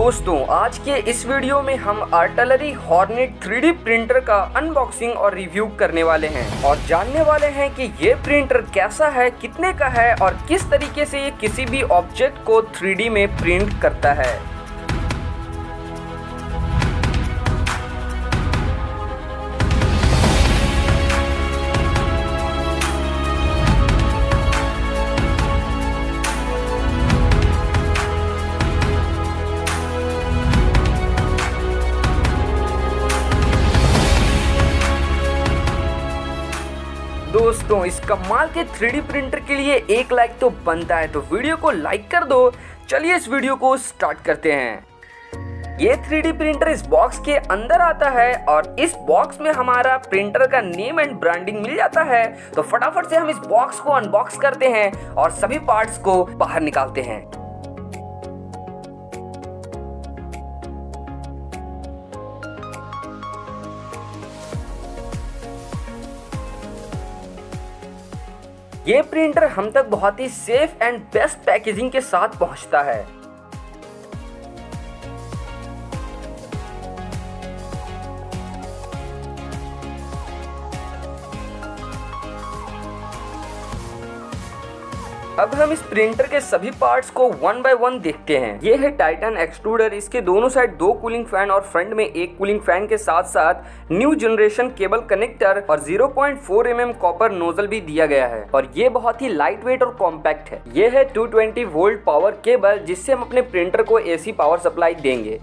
दोस्तों आज के इस वीडियो में हम आर्टिलरी हॉर्नेट 3D प्रिंटर का अनबॉक्सिंग और रिव्यू करने वाले हैं और जानने वाले हैं कि ये प्रिंटर कैसा है, कितने का है और किस तरीके से ये किसी भी ऑब्जेक्ट को 3D में प्रिंट करता है। दोस्तों इस कमाल के 3D प्रिंटर के लिए एक लाइक तो बनता है, तो वीडियो को लाइक कर दो। चलिए इस वीडियो को स्टार्ट करते हैं। ये 3D प्रिंटर इस बॉक्स के अंदर आता है और इस बॉक्स में हमारा प्रिंटर का नेम एंड ब्रांडिंग मिल जाता है। तो फटाफट से हम इस बॉक्स को अनबॉक्स करते हैं और सभी पार्ट्स को बाहर निकालते हैं। ये प्रिंटर हम तक बहुत ही सेफ एंड बेस्ट पैकेजिंग के साथ पहुंचता है। अब हम इस प्रिंटर के सभी पार्ट्स को वन बाय वन देखते हैं। ये है टाइटन एक्सट्रूडर। इसके दोनों साइड दो कूलिंग फैन और फ्रंट में एक कूलिंग फैन के साथ साथ न्यू जनरेशन केबल कनेक्टर और 0.4 mm कॉपर नोजल भी दिया गया है और ये बहुत ही लाइट वेट और कॉम्पैक्ट है। ये है 220 वोल्ट पावर केबल जिससे हम अपने प्रिंटर को AC पावर सप्लाई देंगे।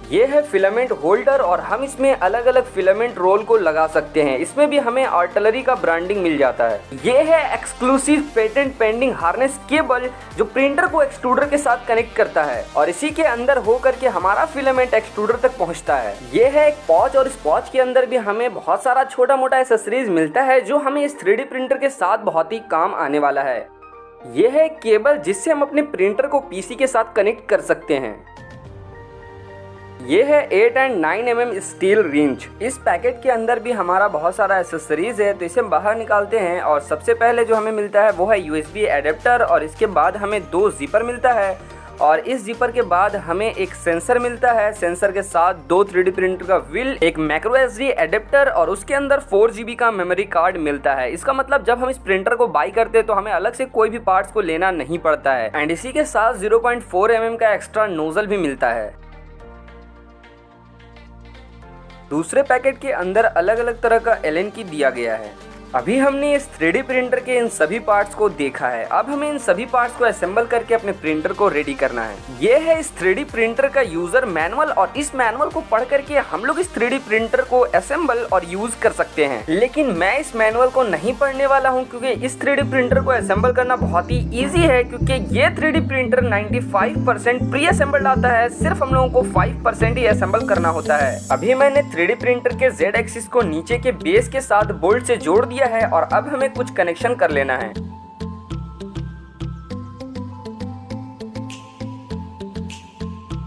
ये है फिलामेंट होल्डर और हम इसमें अलग अलग फिलामेंट रोल को लगा सकते हैं। इसमें भी हमें आर्टिलरी का ब्रांडिंग मिल जाता है। ये है exclusive patent pending harness cable जो प्रिंटर को एक्सट्रूडर के साथ कनेक्ट करता है और इसी के अंदर होकर के हमारा फिलामेंट एक्सट्रूडर तक पहुंचता है। ये है एक पॉच और इस पॉच के अंदर भी हमें बहुत सारा छोटा मोटा एक्सेसरीज मिलता है जो हमें इस 3D प्रिंटर के साथ बहुत ही काम आने वाला है। ये है केबल जिससे हम अपने प्रिंटर को PC के साथ कनेक्ट कर सकते हैं। ये है 8 and 9 mm स्टील रिंच। इस पैकेट के अंदर भी हमारा बहुत सारा एसेसरीज है, तो इसे हम बाहर निकालते हैं और सबसे पहले जो हमें मिलता है वो है USB एडेप्टर और इसके बाद हमें 2 जिपर मिलता है और इस जिपर के बाद हमें एक सेंसर मिलता है। सेंसर के साथ 2 3D प्रिंटर का व्हील, एक माइक्रो SD एडेप्टर और उसके अंदर 4 GB का मेमोरी कार्ड मिलता है। इसका मतलब जब हम इस प्रिंटर को बाई करते हैं तो हमें अलग से कोई भी पार्ट्स को लेना नहीं पड़ता है। एंड इसी के साथ 0.4 mm का एक्स्ट्रा नोजल भी मिलता है। दूसरे पैकेट के अंदर अलग अलग तरह का Allen की दिया गया है। अभी हमने इस 3D प्रिंटर के इन सभी पार्ट्स को देखा है। अब हमें इन सभी पार्ट्स को असेंबल करके अपने प्रिंटर को रेडी करना है। ये है इस 3D प्रिंटर का यूजर मैनुअल और इस मैनुअल को पढ़ करके हम लोग इस 3D प्रिंटर को असेंबल और यूज कर सकते हैं। लेकिन मैं इस मैनुअल को नहीं पढ़ने वाला हूँ क्योंकि इस 3D प्रिंटर को असेंबल करना बहुत ही ईजी है, क्योंकि ये 3D प्रिंटर 95% प्री असेंबल्ड आता है। सिर्फ हम लोगों को 5% ही असेंबल करना होता है। अभी मैंने 3D प्रिंटर के Z एक्सिस को नीचे के बेस के साथ बोल्ट से जोड़ दिया है और अब हमें कुछ कनेक्शन कर लेना है।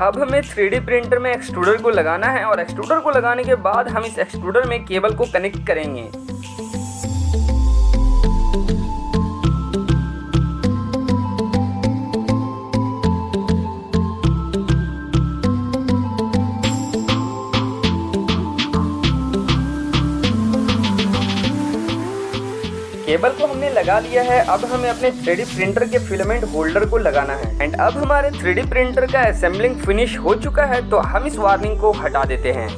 अब हमें 3D प्रिंटर में एक्सट्रूडर को लगाना है और एक्सट्रूडर को लगाने के बाद हम इस एक्सट्रूडर में केबल को कनेक्ट करेंगे। केबल को हमने लगा लिया है। अब हमें अपने 3D प्रिंटर के फिलामेंट होल्डर को लगाना है एंड अब हमारे 3D प्रिंटर का असेंबलिंग फिनिश हो चुका है, तो हम इस वार्निंग को हटा देते हैं।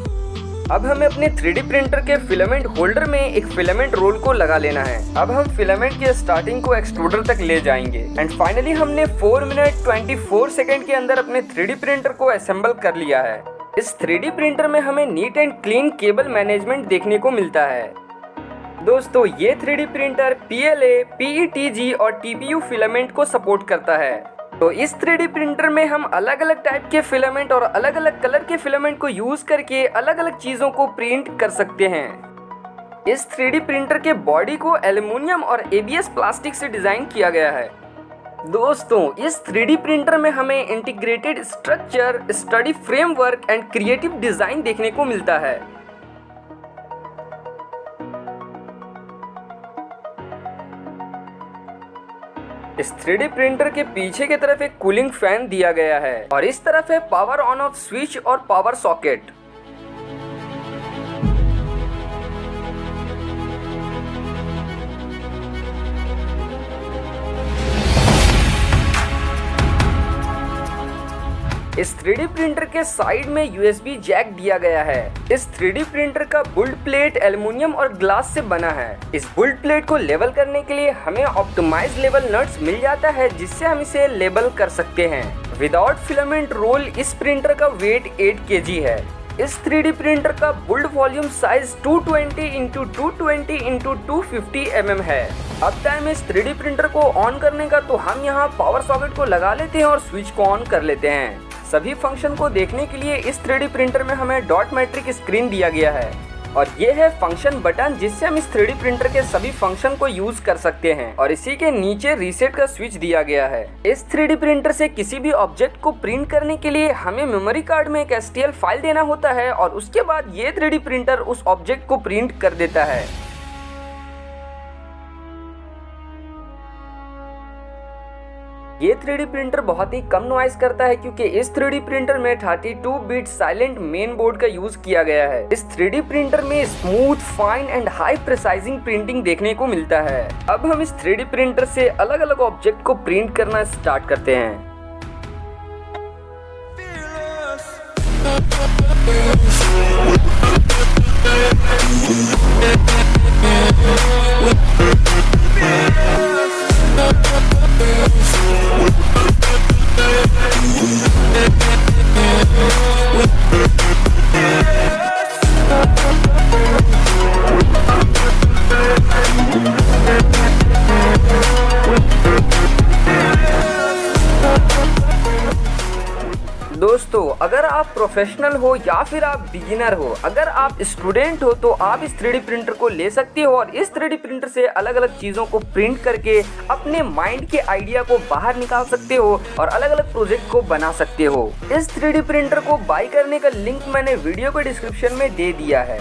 अब हमें अपने 3D प्रिंटर के फिलामेंट होल्डर में एक फिलामेंट रोल को लगा लेना है। अब हम फिलामेंट के स्टार्टिंग को एक्सट्रूडर तक ले जाएंगे एंड फाइनली हमने 4 मिनट 24 सेकेंड के अंदर अपने 3D प्रिंटर को असेंबल कर लिया है। इस 3D प्रिंटर में हमें neat and clean cable management देखने को मिलता है। दोस्तों ये 3D प्रिंटर PLA, PETG और TPU फिलामेंट को सपोर्ट करता है। तो इस 3D प्रिंटर में हम अलग अलग टाइप के फिलामेंट और अलग अलग कलर के फिलामेंट को यूज करके अलग अलग चीज़ों को प्रिंट कर सकते हैं। इस 3D प्रिंटर के बॉडी को एल्युमिनियम और ABS प्लास्टिक से डिज़ाइन किया गया है। दोस्तों इस 3D प्रिंटर में हमें integrated structure, study framework and creative design देखने को मिलता है। इस 3D प्रिंटर के पीछे की तरफ एक कूलिंग फैन दिया गया है और इस तरफ है पावर ऑन ऑफ स्विच और पावर सॉकेट। इस 3D प्रिंटर के साइड में USB जैक दिया गया है। इस 3D प्रिंटर का बुल्ड प्लेट एल्युमिनियम और ग्लास से बना है। इस बुल्ड प्लेट को लेवल करने के लिए हमें ऑप्टिमाइज लेवल नट्स मिल जाता है, जिससे हम इसे लेवल कर सकते हैं। विदाउट फिलामेंट रोल इस प्रिंटर का वेट 8 kg है। इस 3D प्रिंटर का built volume size 220x220x250 mm है। अब टाइम इस 3D प्रिंटर को ऑन करने का, तो हम यहाँ पावर सॉकेट को लगा लेते हैं और स्विच को ऑन कर लेते हैं। सभी फंक्शन को देखने के लिए इस 3D प्रिंटर में हमें डॉट मैट्रिक स्क्रीन दिया गया है और ये है फंक्शन बटन, जिससे हम इस 3D प्रिंटर के सभी फंक्शन को यूज कर सकते हैं। और इसी के नीचे रीसेट का स्विच दिया गया है। इस 3D प्रिंटर से किसी भी ऑब्जेक्ट को प्रिंट करने के लिए हमें मेमोरी कार्ड में एक STL फाइल देना होता है और उसके बाद ये 3D प्रिंटर उस ऑब्जेक्ट को प्रिंट कर देता है। ये 3D प्रिंटर बहुत ही कम नॉइस करता है, क्योंकि इस 3D प्रिंटर में 32 बिट साइलेंट मेन बोर्ड का यूज किया गया है। इस 3D प्रिंटर में smooth, fine and high प्रिसाइजिंग printing देखने को मिलता है। अब हम इस 3D प्रिंटर से अलग अलग ऑब्जेक्ट को प्रिंट करना स्टार्ट करते हैं। दोस्तों, अगर आप प्रोफेशनल हो या फिर आप बिगिनर हो, अगर आप स्टूडेंट हो, तो आप इस 3D प्रिंटर को ले सकते हो और इस 3D प्रिंटर से अलग अलग चीज़ों को प्रिंट करके अपने माइंड के आइडिया को बाहर निकाल सकते हो और अलग अलग प्रोजेक्ट को बना सकते हो। इस 3D प्रिंटर को बाय करने का लिंक मैंने वीडियो के डिस्क्रिप्शन में दे दिया है।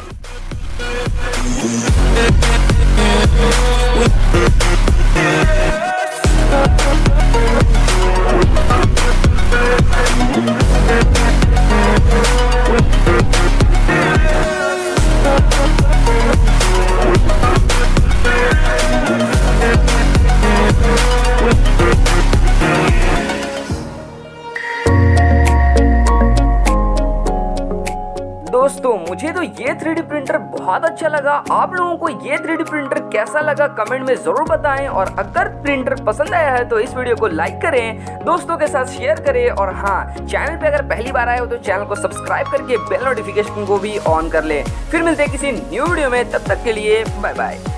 दोस्तों, मुझे तो ये 3D प्रिंटर बहुत अच्छा लगा। आप लोगों को ये 3D प्रिंटर कैसा लगा कमेंट में जरूर बताएं और अगर प्रिंटर पसंद आया है तो इस वीडियो को लाइक करें, दोस्तों के साथ शेयर करें और हाँ, चैनल पे अगर पहली बार आए हो तो चैनल को सब्सक्राइब करके बेल नोटिफिकेशन को भी ऑन कर लें। फिर मिलते हैं किसी न्यू वीडियो में, तब तक के लिए बाय बाय।